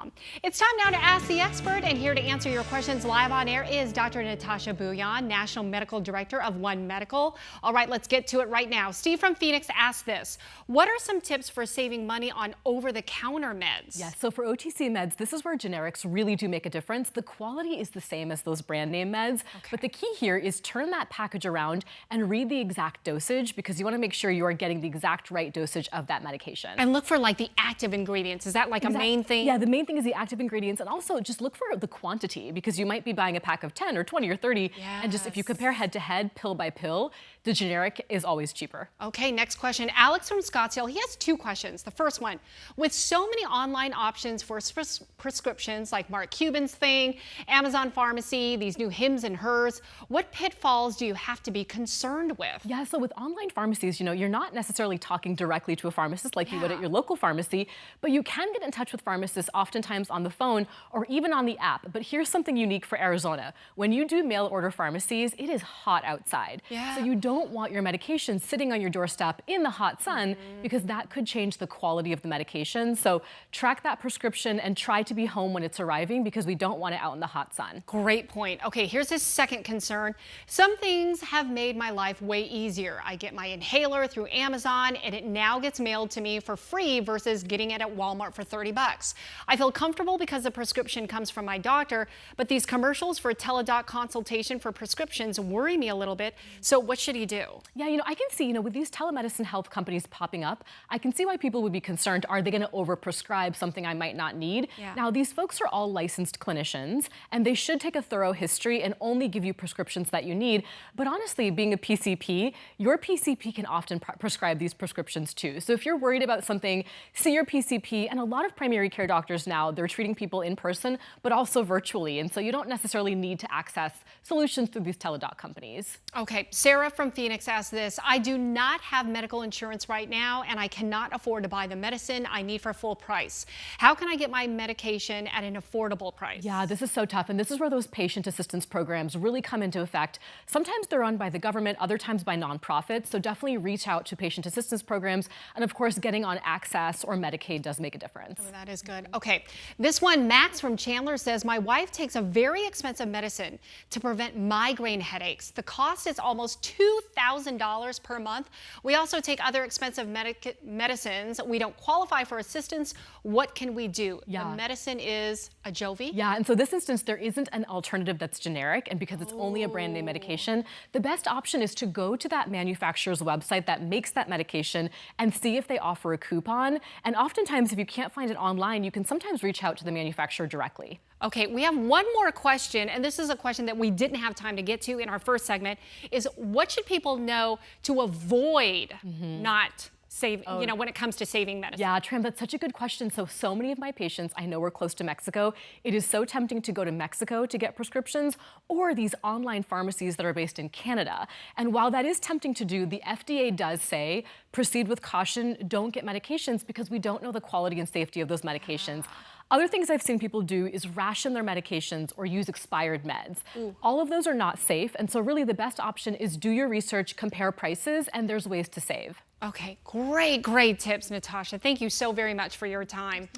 Natashabhuyan.com. It's time now to Ask the Expert, and here to answer your questions live on air is Dr. Natasha Bhuyan, National Medical Director of One Medical. All right, let's get to it right now. Steve from Phoenix asked this: what are some tips for saving money on over-the-counter meds? Yes, so for OTC meds, this is where generics really do make a difference. The quality is the same as those brand name meds, but the key here is turn that package around and read the exact dosage, because you want to make sure you are getting the exact right dosage of that medication. And look for like the active ingredients. Is that like a main thing? Yeah, the main thing is the active ingredients, and also just look for the quantity, because you might be buying a pack of 10 or 20 or 30, and just if you compare head to head, pill by pill, the generic is always cheaper. Okay, next question. Alex from Scottsdale, he has two questions. The first one: with so many online options for prescriptions like Mark Cuban's thing, Amazon Pharmacy, these new Hims and Hers, what pitfalls do you have to be concerned with? Yeah, so with online pharmacies, you're not necessarily talking directly to a pharmacist like you would at your local pharmacy, but you can get in touch with pharmacists oftentimes on the phone or even on the app. But here's something unique for Arizona. When you do mail order pharmacies, it is hot outside. So you don't want your medication sitting on your doorstep in the hot sun, because that could change the quality of the medication. So track that prescription and try to be home when it's arriving, because we don't want it out in the hot sun. Great point. Okay, here's his second concern. Some things have made my life way easier. I get my inhaler through Amazon, and it now gets mailed to me for free versus getting it at Walmart for 30 bucks. I feel comfortable because the prescription comes from my doctor, but these commercials for teledoc consultation for prescriptions worry me a little bit. So what should he do? Yeah, I can see, with these telemedicine health companies popping up, I can see why people would be concerned. Are they going to overprescribe something I might not need? Now, these folks are all licensed clinicians, and they should take a thorough history and only give you prescriptions that you need. But honestly, being a PCP, your PCP can often prescribe these prescriptions too. So if you're worried about something, see your PCP. And a lot of primary care doctors now, they're treating people in person, but also virtually. And so you don't necessarily need to access solutions through these teledoc companies. Okay, Sarah from Phoenix asked this: I do not have medical insurance right now, and I cannot afford to buy the medicine I need for full price. How can I get my medication at an affordable price? Yeah, this is so tough. And this is where those patient assistance programs really come into effect. Sometimes they're run by the government, other times by nonprofits. So definitely reach out to patient assistance programs. And of course, getting on Access or Medicaid does make a difference. Oh, that is good. Okay, this one, Max from Chandler says, my wife takes a very expensive medicine to prevent migraine headaches. The cost is almost $2,000 per month. We also take other expensive medicines. We don't qualify for assistance. What can we do? The medicine is Ajovy. Yeah, and so this instance, there isn't an alternative that's generic, and because it's only a brand name medication, the best option is to go to that manufacturer's website that makes that medication and see if they offer a coupon. And oftentimes, if you can't find it online, you can sometimes reach out to the manufacturer directly. Okay, we have one more question, and this is a question that we didn't have time to get to in our first segment, is what should people know to avoid not when it comes to saving medicine? Yeah, Tram, that's such a good question. So many of my patients, I know we're close to Mexico. It is so tempting to go to Mexico to get prescriptions, or these online pharmacies that are based in Canada. And while that is tempting to do, the FDA does say, proceed with caution, don't get medications, because we don't know the quality and safety of those medications. Other things I've seen people do is ration their medications or use expired meds. All of those are not safe, and so really the best option is do your research, compare prices, and there's ways to save. Okay, great tips, Natasha. Thank you so very much for your time.